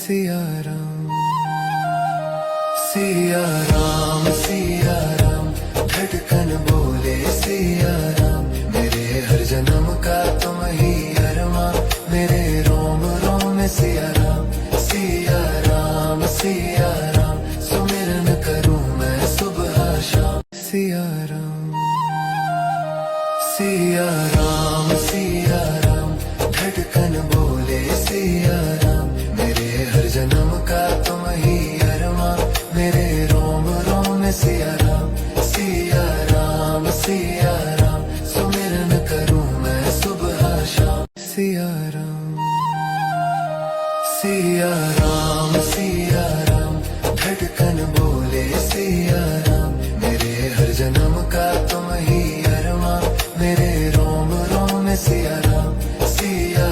सिया राम सिया राम सिया राम धड़कन बोले सिया राम मेरे हर जन्म का तुम ही अरमां मेरे रोम रोम में सिया राम सिया राम सिया राम सुमिरन करूं मैं सुबह शाम सिया राम सिया राम सिया राम धड़कन बोले सिया राम मेरे हर जन्म का तुम ही अरमां मेरे रोम रोम में सिया राम सिया राम सुमिरन करूं मैं सुबह शाम सिया राम सिया राम सिया राम धड़कन बोले सिया राम मेरे हर जन्म का तुम ही अरमां मेरे रोम रोम में सिया राम सिया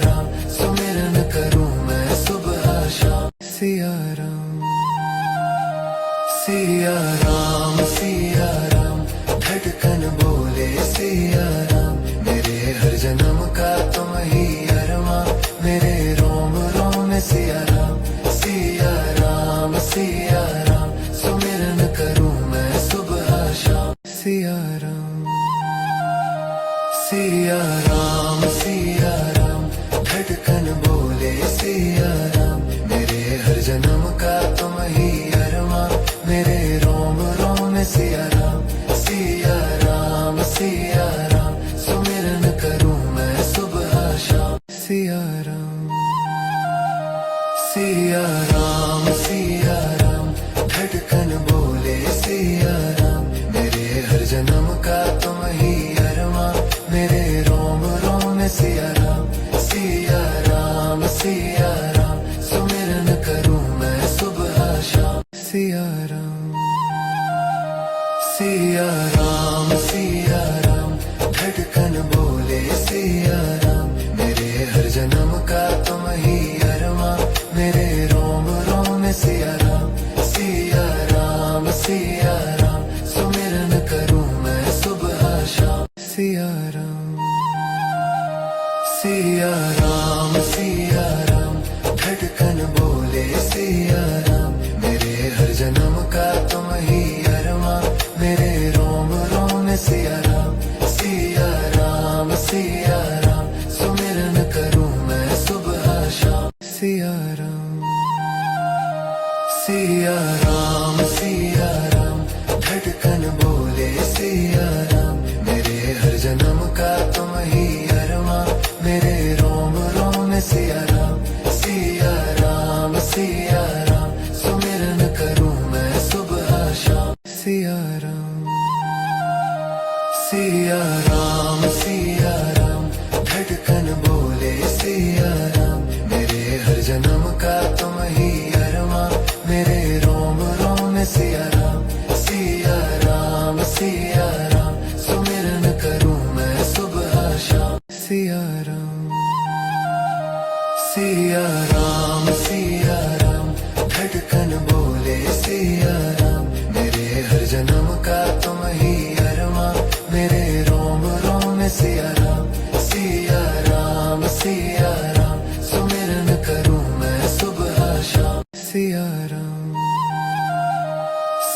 राम सुमिरन करूं मैं सुबह शाम सिया राम सिया राम सिया राम धड़कन बोले सिया राम मेरे हर जन्म का तुम ही अरमां मेरे रोम रोम में सिया राम सुमिरन करूं मैं सुबह शाम सिया राम सिया राम सिया राम धड़कन बोले सिया राम मेरे हर जन्म का तुम ही अरमां मेरे रोम रोम में सिया राम सुमिरन करूं मैं सुबह शाम सिया राम सिया राम सिया राम धड़कन बोले सिया राम मेरे हर जन्म का तुम ही अरमां मेरे रोम रोम में सिया राम सुमिरन करूं मैं सुबह शाम सिया राम सिया राम सिया राम धड़कन बोले सिया राम मेरे हर जन्म का तुम ही अरमां मेरे रोम रोम में सिया राम सुमिरन करूं मैं सुबह शाम सिया राम सिया राम सिया राम धड़कन बोले सिया राम मेरे हर जन्म का तुम ही अरमां मेरे रोम रोम में सिया राम सुमिरन करूं मैं सुबह शाम सिया राम सिया राम सिया राम धड़कन बोले सिया राम मेरे हर जन्म का तुम ही अरमां मेरे रोम रोम में सिया राम सुमिरन करूं मैं सुबह शाम सिया राम सिया राम सिया राम धड़कन बोले सिया राम मेरे हर जन्म का तुम ही अरमां मेरे रोम रोम में सिया राम सुमिरन करूं मैं सुबह शाम सिया राम सिया राम सिया राम धड़कन बोले सिया राम मेरे हर जन्म का तुम ही अरमां मेरे रोम रोम में सिया राम सुमिरन करूं मैं सुबह शाम सिया राम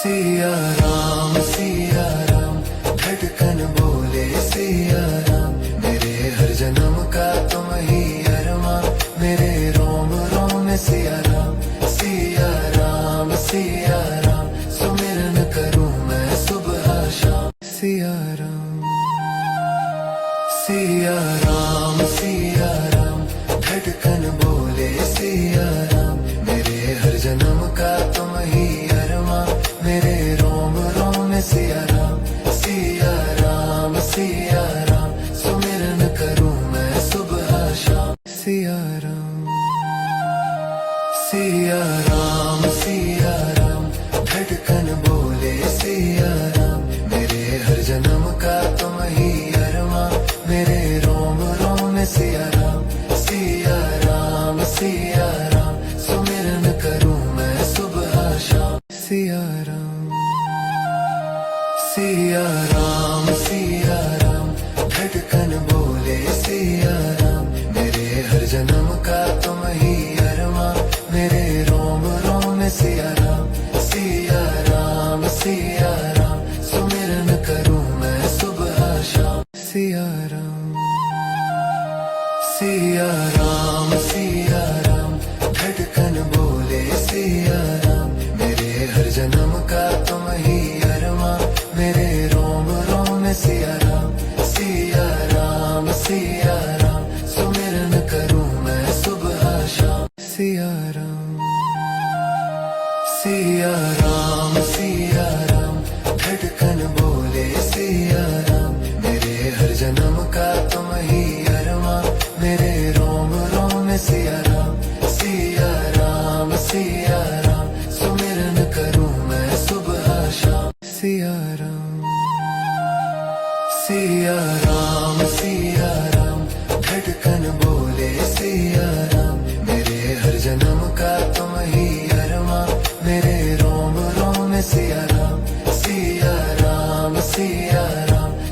सिया राम सिया राम धड़कन बोले सिया राम मेरे हर जन्म का तुम ही अरमां मेरे रोम रोम में सिया राम सुमिरन करूं मैं सुबह शाम सिया राम सिया राम सिया राम धड़कन बोले सिया राम मेरे हर जन्म का तुम ही अरमां मेरे रोम रोम में सिया राम सुमिरन करूं मैं सुबह शाम सिया राम सिया राम सिया राम धड़कन बोले सिया राम मेरे हर जन्म का तुम ही अरमां मेरे रोम रोम में सिया राम सुमिरन करूं मैं सुबह शाम सिया राम सिया राम सिया राम धड़कन बोले सिया राम मेरे हर जन्म का तुम ही सिया राम धड़कन बोले सिया राम, मेरे हर जन्म का तुम ही अरमा, मेरे रोम रोम में सिया राम सुमिरन करूं मैं सुबह शाम। सिया राम धड़कन बोले सिया राम, मेरे हर जन्म का तुम ही अरमा, मेरे रोम रोम में सिया राम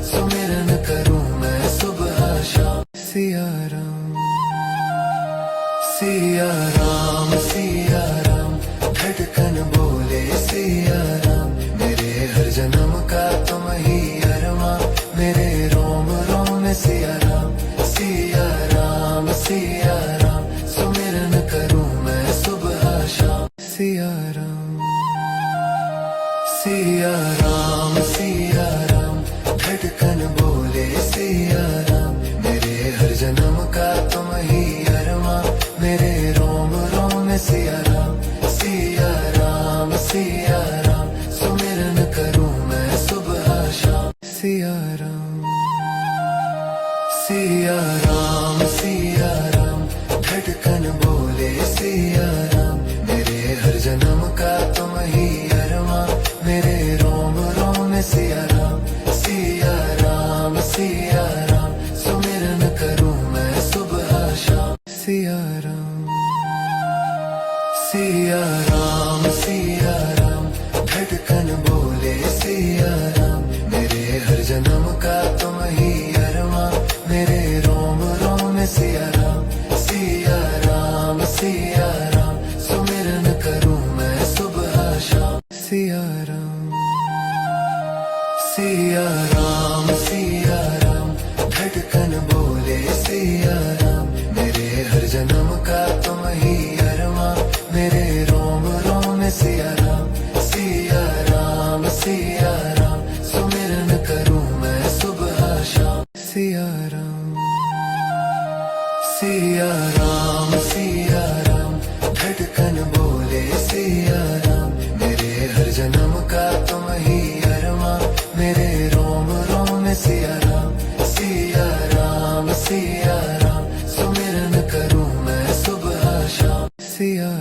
सुमिरन करूं मैं सुबह शाम। सिया राम धड़कन बोले सिया राम, मेरे हर जन्म का तुम ही अरमा, मेरे रोम रोम में सिया राम सुमिरन करूं मैं सुबह शाम। सिया राम धड़कन बोले सिया राम, मेरे हर जन्म का तुम ही अरमा, मेरे रोम रोम में सिया राम सुमिरन करूं मैं सुबह शाम। सिया राम धड़कन बोले सिया राम, मेरे हर जन्म का तुम ही अरमा, मेरे रोम रोम में सिया राम सुमिरन करूं मैं सुबह शाम। सिया राम धड़कन बोले सिया राम, मेरे हर जन्म का तुम ही अरमा, मेरे रोम रोम में सिया राम सुमिरन करूं मैं सुबह शाम। सिया राम धड़कन बोले सिया राम, मेरे हर जन्म का तुम ही अरमा, मेरे रोम रोम में सिया राम सुमिरन करूं मैं सुबह शाम। सिया राम धड़कन बोले सिया राम, मेरे हर जन्म का तुम ही अरमा, मेरे रोम रोम में सिया राम सुमिरन करूं मैं सुबह शाम। सिया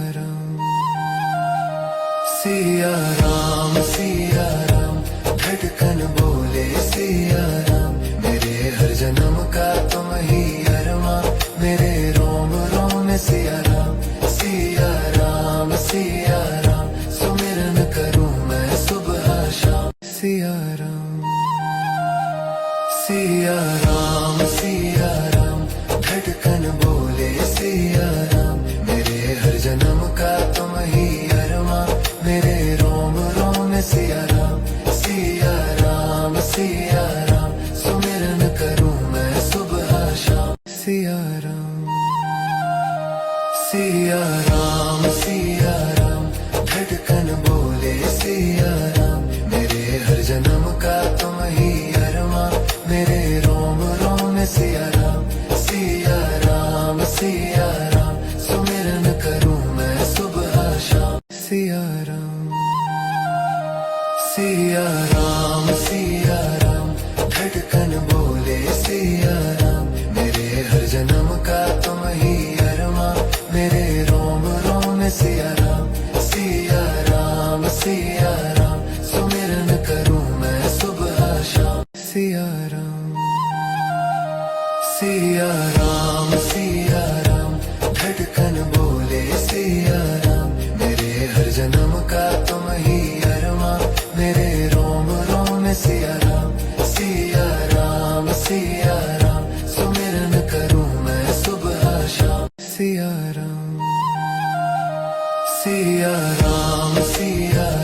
राम धड़कन बोले सिया राम, मेरे हर जन्म का तुम ही अरमा, मेरे रोम रोम में सिया राम सुमिरन करूं मैं सुबह शाम। सिया राम धड़कन बोले सिया राम, मेरे हर जन्म का तुम ही अरमा, मेरे रोम रोम में सिया राम सुमिरन करूं मैं सुबह शाम। सिया राम धड़कन बोले सिया राम, मेरे हर जन्म का तुम ही अरमा, मेरे रोम रोम में सिया राम सुमिरन करूं मैं सुबह शाम। सिया राम धड़कन बोले सिया राम, मेरे हर जन्म का तुम ही अरमा, मेरे रोम रोम में सिया राम सुमिरन करूं मैं सुबह शाम। सिया राम धड़कन बोले सिया राम, मेरे हर जन्म का तुम ही अरमा, मेरे रोम रोम में सिया राम सुमिरन करूं मैं सुबह शाम। सिया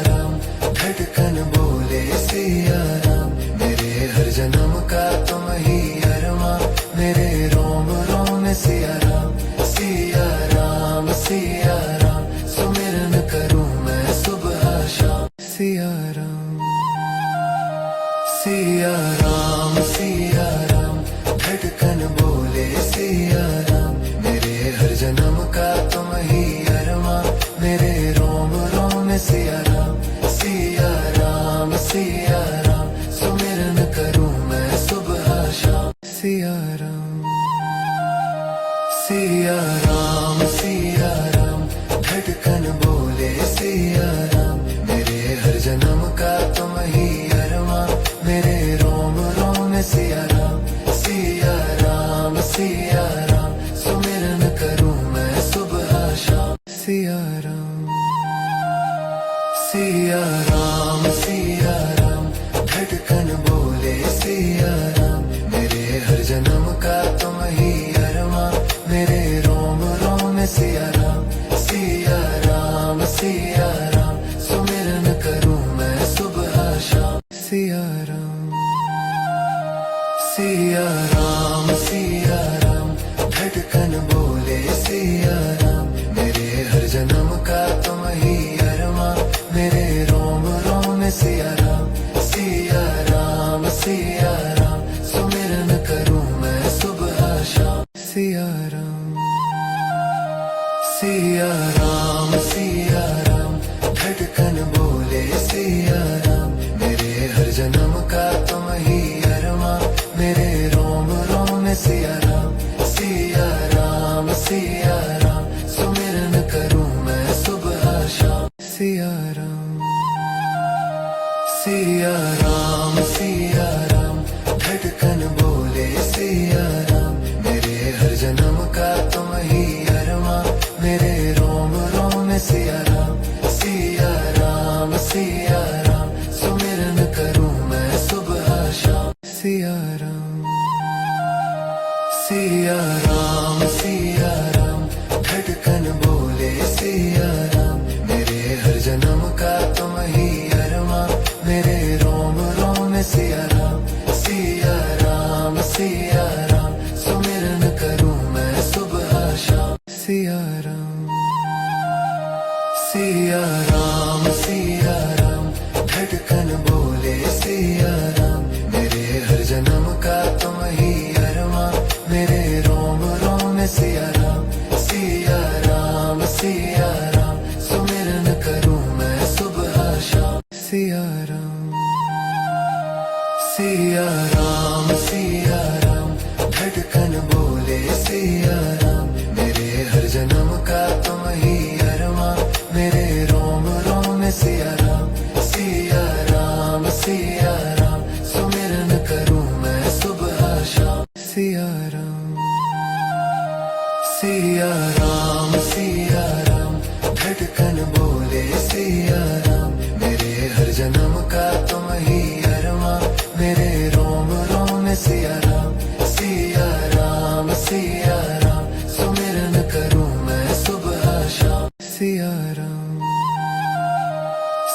राम धड़कन बोले सिया राम, मेरे हर जन्म का तुम ही अरमा, मेरे रोम रोम में सिया राम सुमिरन करूं मैं सुबह शाम। सिया राम धड़कन बोले सिया राम, मेरे हर जन्म का तुम ही अरमा, मेरे रोम रोम में सिया राम सिया राम सिया राम सुमिरन करूं मैं सुबह शाम सिया राम सिया राम सिया राम धड़कन बोले सिया राम मेरे हर जन्म का तुम ही अरमां मेरे रोम रोम में सिया राम सिया राम सिया राम सुमिरन करूं मैं सुबह शाम सिया राम सिया राम सिया राम धड़कन बोले सिया राम मेरे हर जन्म का तुम ही अरमां मेरे रोम रोम में सिया राम सिया राम सिया राम सुमिरन करूं मैं सुबह शाम सिया राम सिया राम सिया राम धड़कन बोले सिया राम मेरे हर जन्म का तुम ही अरमां मेरे रोम रोम में सिया राम सिया राम सिया राम सुमिरन करूं मैं सुबह शाम सिया राम सिया राम सिया राम धड़कन बोले सिया राम मेरे हर जन्म का तुम ही अरमां मेरे रोम रोम में सिया राम सिया राम सिया राम सुमिरन करूं मैं सुबह शाम सिया राम सिया राम सिया राम धड़कन बोले सिया राम मेरे हर जन्म का तुम ही अरमां मेरे रोम रोम में सिया राम सिया राम सिया राम सुमिरन करूं मैं सुबह शाम सिया राम सिया राम सिया राम धड़कन बोले सिया राम मेरे हर जन्म का तुम ही अरमां मेरे रोम रोम में सिया राम सिया राम सिया राम सुमिरन करूं मैं सुबह शाम सिया राम सिया राम सिया राम धड़कन बोले सिया राम मेरे हर जन्म का तुम ही अरमां मेरे रोम रोम में सिया राम सिया राम सिया राम सुमिरन करूं मैं सुबह शाम सिया राम सिया राम सिया राम धड़कन बोले सिया राम मेरे हर जन्म का तुम ही अरमां मेरे रोम रोम में सिया राम सिया राम सिया राम सुमिरन करूं मैं सुबह शाम सिया राम सिया राम सिया राम धड़कन बोले सिया राम मेरे हर जन्म का तुम ही अरमां मेरे रोम रोम में सिया राम सिया राम सिया राम सुमिरन करूं मैं सुबह शाम सिया राम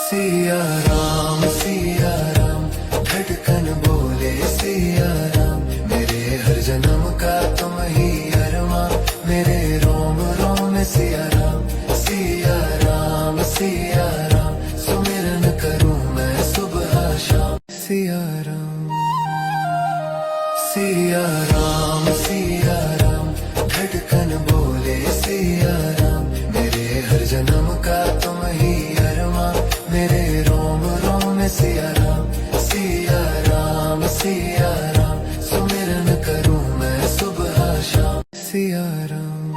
सिया राम सिया राम धड़कन बोले सिया राम मेरे हर जन्म का तुम ही अरमां मेरे रोम रोम में सिया राम सिया राम सिया राम सुमिरन करूं मैं सुबह शाम सिया राम सिया राम सिया राम धड़कन बोले सिया राम मेरे हर जन्म का तुम ही अरमां मेरे रोम रोम में सिया राम सिया राम सिया राम सुमिरन करूं मैं सुबह शाम सिया राम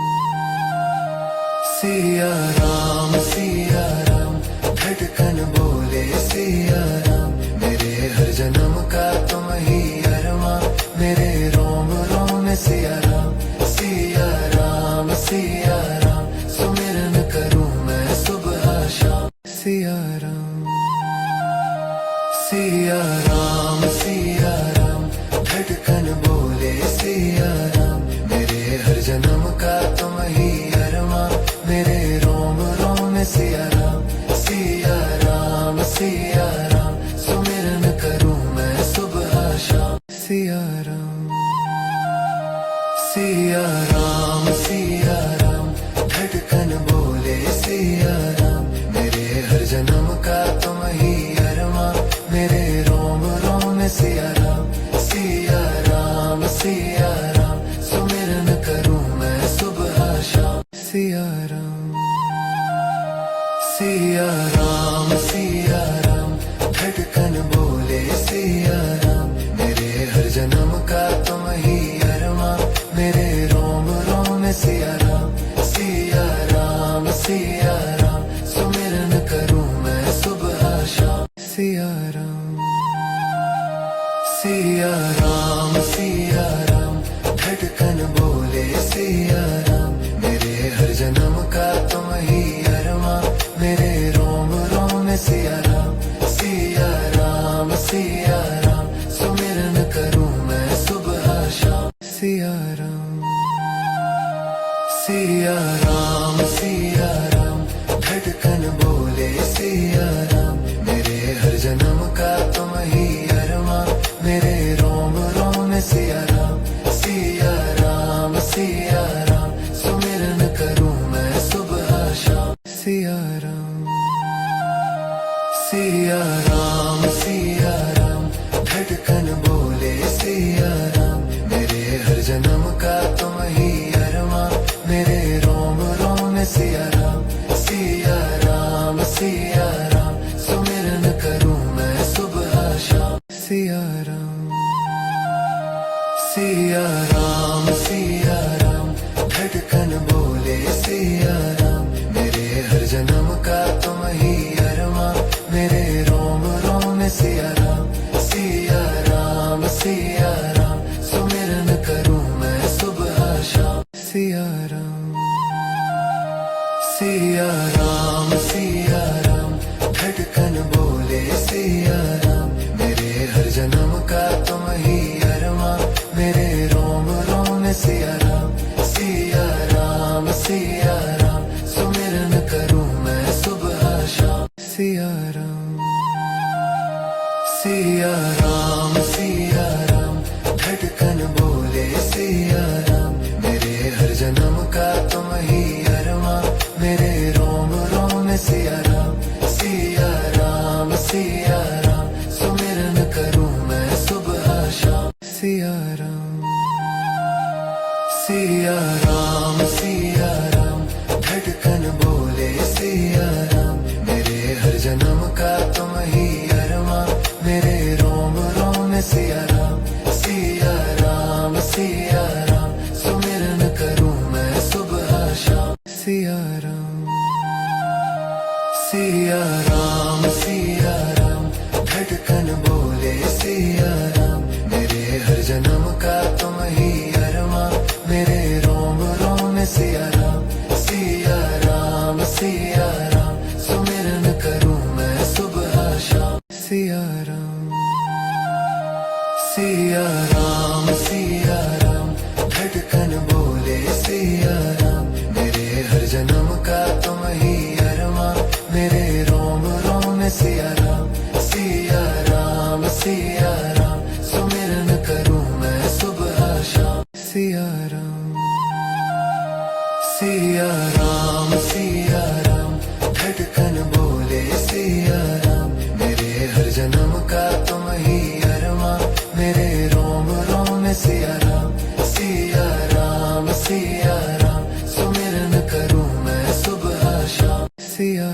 सिया राम सिया राम धड़कन बोले सिया राम मेरे हर जन्म का तुम ही अरमां मेरे रोम रोम में सिया राम सिया राम सिया राम सुमिरन करूं मैं सुबह शाम सिया राम सिया राम सिया राम धड़कन बोले सिया राम मेरे हर जन्म का तुम ही अरमां मेरे रोम रोम में सिया राम सिया राम सिया राम सुमिरन करूं मैं सुबह शाम सिया राम सिया राम सिया राम धड़कन बोले सिया राम मेरे हर जन्म का तुम ही अरमां मेरे रोम रोम में सिया राम सिया राम सिया राम सुमिरन करूं मैं सुबह शाम सिया राम सिया राम धड़कन बोले सिया राम, मेरे हर जन्म का तुम ही अरमां, मेरे रोम रोम में सिया राम सुमिरन करूं मैं सुबह शाम। सिया राम धड़कन बोले सिया राम, मेरे हर जन्म का तुम ही अरमां, मेरे रोम रोम में सिया राम सुमिरन करूं मैं सुबह शाम। सिया राम धड़कन बोले सिया राम, मेरे हर जन्म का तुम ही अरमां, मेरे रोम रोम में सिया राम सुमिरन करूं मैं सुबह शाम। सिया राम धड़कन बोले सिया राम, मेरे हर जन्म का तुम ही अरमां, मेरे रोम रोम में सिया राम सुमिरन करूं मैं सुबह शाम। सिया राम धड़कन बोले सिया राम, मेरे हर जन्म का तुम ही अरमां, मेरे रोम रोम में सिया राम सुमिरन करूं मैं सुबह शाम। सिया राम धड़कन बोले सिया राम, मेरे हर जन्म का तुम ही अरमां, मेरे रोम रोम में सिया राम सुमिरन करूं मैं सुबह शाम। सिया राम धड़कन बोले सिया राम, मेरे हर जन्म का तुम ही अरमां, मेरे रोम रोम में सिया राम सुमिरन करूं मैं सुबह शाम। सिया राम धड़कन बोले सिया राम, मेरे हर जन्म का तुम ही अरमां, मेरे रोम रोम में सिया राम सुमिरन करूं मैं सुबह शाम। सिया राम धड़कन बोले सिया राम, मेरे हर जन्म का तुम ही अरमां, मेरे रोम रोम में सिया राम सुमिरन करूं मैं सुबह शाम। सिया राम धड़कन बोले सिया राम, मेरे हर जन्म का तुम ही अरमां, मेरे रोम रोम में सिया राम सुमिरन करूं मैं सुबह शाम। सिया राम धड़कन बोले सिया राम, मेरे हर जन्म का तुम ही अरमां, मेरे रोम रोम में सिया राम सुमिरन करूं मैं सुबह शाम। सिया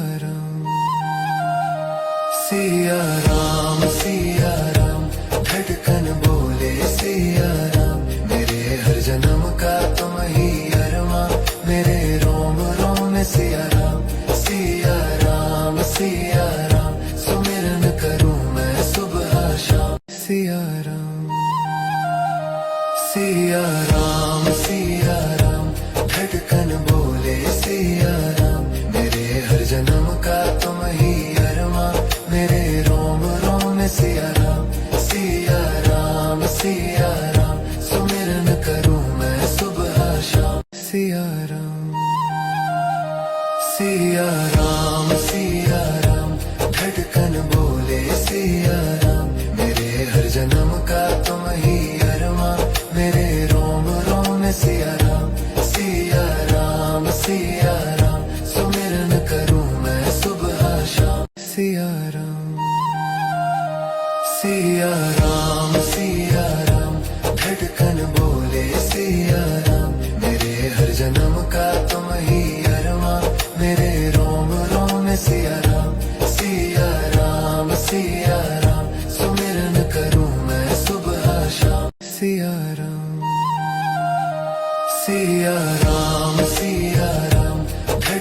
राम धड़कन बोले सिया राम, मेरे हर जन्म का तुम ही अरमां, मेरे रोम रोम में सिया राम सुमिरन करूं मैं सुबह शाम। सिया राम धड़कन बोले सिया राम, मेरे हर जन्म का तुम ही अरमां, मेरे रोम रोम में सिया राम सुमिरन करूं मैं सुबह शाम। सिया राम धड़कन बोले सिया राम, मेरे हर जन्म का तुम ही अरमां, मेरे रोम रोम में सिया राम सुमिरन करूं मैं सुबह शाम। सिया राम धड़कन बोले सिया राम, मेरे हर जन्म का तुम ही अरमां, मेरे रोम रोम में सिया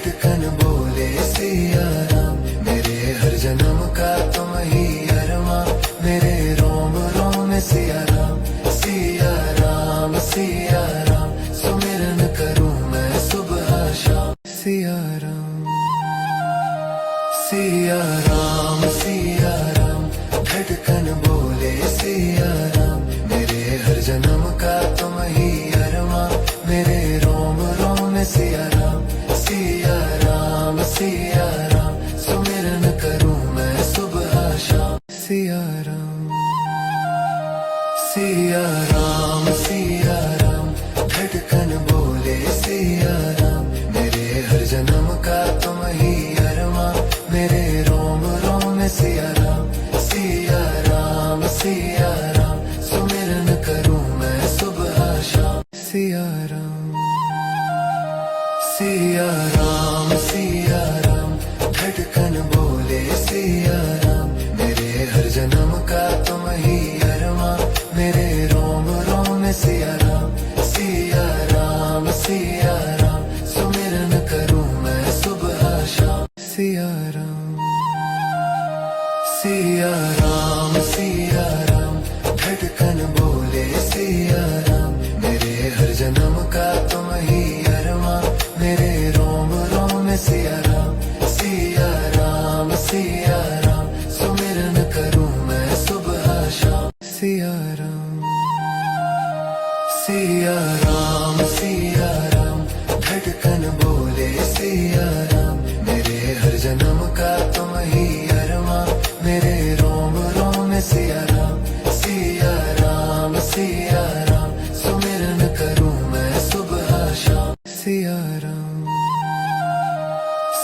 धड़कन बोले सिया राम, मेरे हर जन्म का तुम ही अरमां, मेरे रोम रोम में सिया राम, सिया राम सिया राम, सुमिरन करूं मैं सुबह शाम, सिया राम सिया राम सिया राम, धड़कन बोले सिया राम, मेरे हर जन्म का तुम ही अरमां, मेरे रोम रोम में सिया राम, सिया राम सिया राम, सुमिरन करूं मैं सुबह शाम, सिया राम सिया राम सिया राम, धड़कन बोले सिया राम, मेरे हर जन्म का तुम ही अरमां, मेरे रोम रोम में सिया राम, सिया राम सिया राम, सुमिरन करूं मैं सुबह शाम, सिया राम सिया राम सिया राम, धड़कन बोले सिया राम, मेरे हर जन्म का तुम ही अरमां, मेरे रोम रोम में सिया राम, सिया राम सिया राम, सुमिरन करूं मैं सुबह शाम, सिया राम सिया राम सिया राम, धड़कन बोले सिया राम, मेरे हर जन्म का तुम ही अरमां, मेरे रोम रोम में सिया राम, सिया राम सिया राम, सुमिरन करूं मैं सुबह शाम, सिया राम सिया राम सिया राम, धड़कन बोले सिया राम, मेरे हर जन्म का तुम ही अरमां, मेरे रोम रोम में सिया राम, सिया राम सिया राम, सुमिरन करूं मैं सुबह शाम, सिया राम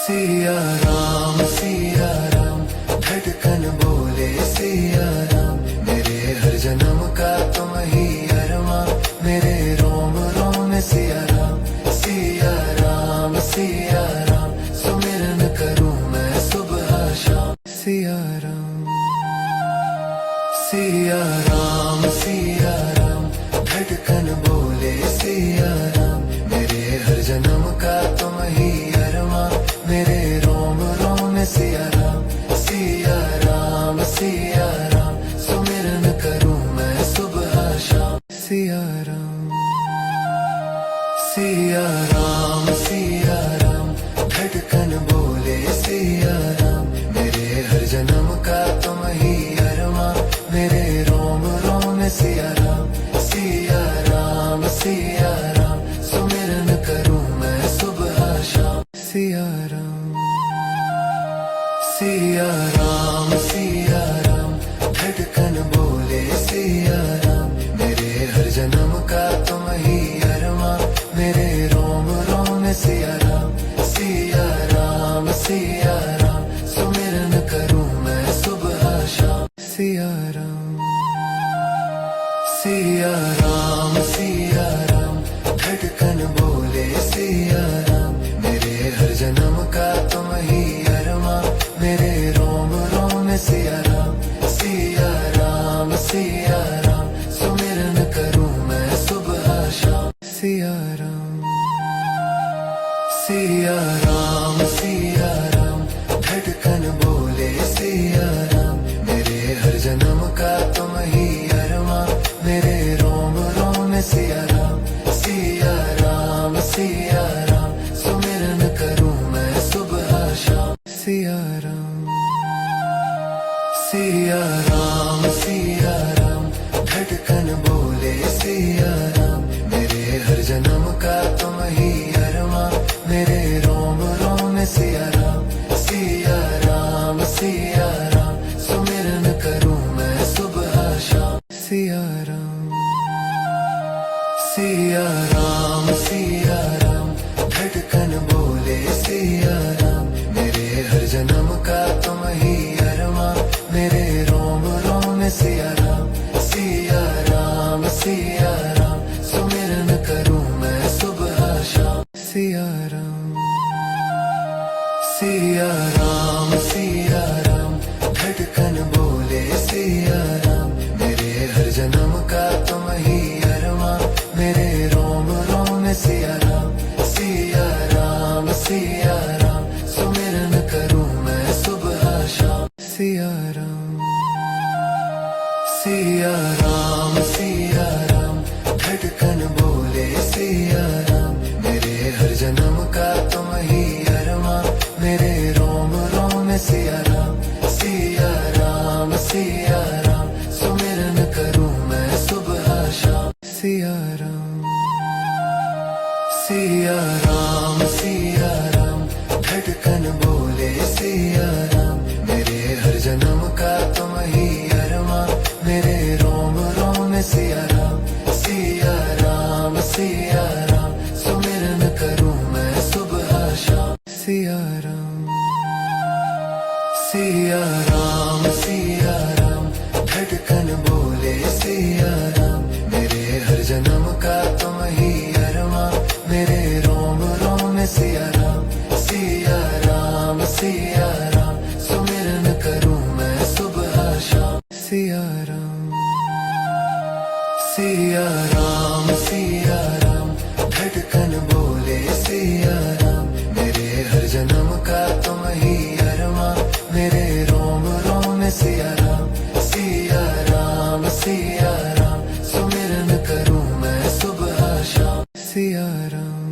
सिया राम सिया राम, धड़कन बोले सिया राम, मेरे हर जन्म का तुम ही अरमां, मेरे रोम रोम में सिया राम, सिया राम सिया राम, सुमिरन करूं मैं सुबह शाम, सिया राम सिया राम सिया राम, धड़कन बोले सिया राम, मेरे हर जन्म का तुम ही अरमां, मेरे रोम रोम में सिया राम, सिया राम सिया राम, सुमिरन करूं मैं सुबह शाम, सिया राम सिया राम सिया राम, धड़कन बोले सिया राम, मेरे हर जन्म का तुम ही अरमां, मेरे रोम रोम में सिया राम, सिया राम सिया राम, सुमिरन करूं मैं सुबह शाम, सिया राम सिया राम सिया राम, धड़कन बोले सिया राम, मेरे हर जन्म का तुम ही अरमां, मेरे रोम रोम में सिया राम, सिया राम सिया राम, सुमिरन करूं मैं सुबह शाम, सिया राम सिया राम सिया राम, धड़कन बोले सिया राम, मेरे हर जन्म का तुम ही अरमां, मेरे रोम रोम में सिया राम, सिया राम सिया राम, सुमिरन करूं मैं सुबह शाम, सिया राम सिया राम सिया राम, धड़कन बोले सिया राम, मेरे हर जन्म का तुम ही अरमां, मेरे रोम रोम में सिया राम, सिया राम सिया राम, सुमिरन करूं मैं सुबह शाम, सिया राम सिया राम सिया राम, धड़कन बोले सिया राम, मेरे हर जन्म का तुम ही अरमां, मेरे रोम रोम में सिया राम, सिया राम सिया राम, सुमिरन करूं मैं सुबह शाम, सिया राम सिया राम सिया राम, धड़कन बोले सिया राम, मेरे हर जन्म का तुम ही अरमां, मेरे रोम रोम में सिया राम, सिया राम सिया राम, सुमिरन करूं मैं सुबह शाम, सिया राम सिया राम सिया राम, धड़कन बोले सिया राम, मेरे हर जन्म का तुम ही अरमां, मेरे रोम रोम में सिया राम, सिया राम सिया राम, सिया राम सिया राम सिया राम धड़कन बोले सिया राम मेरे हर जन्म का तुम ही अरमां मेरे रोम रोम में सिया राम सिया राम सिया राम सुमिरन करूं मैं सुबह शाम सिया राम सिया राम सिया राम धड़कन बोले सिया राम मेरे हर जन्म का तुम ही अरमां मेरे रोम रोम में सिया राम सिया राम सुमिरन करूं मैं सुबह शाम सिया राम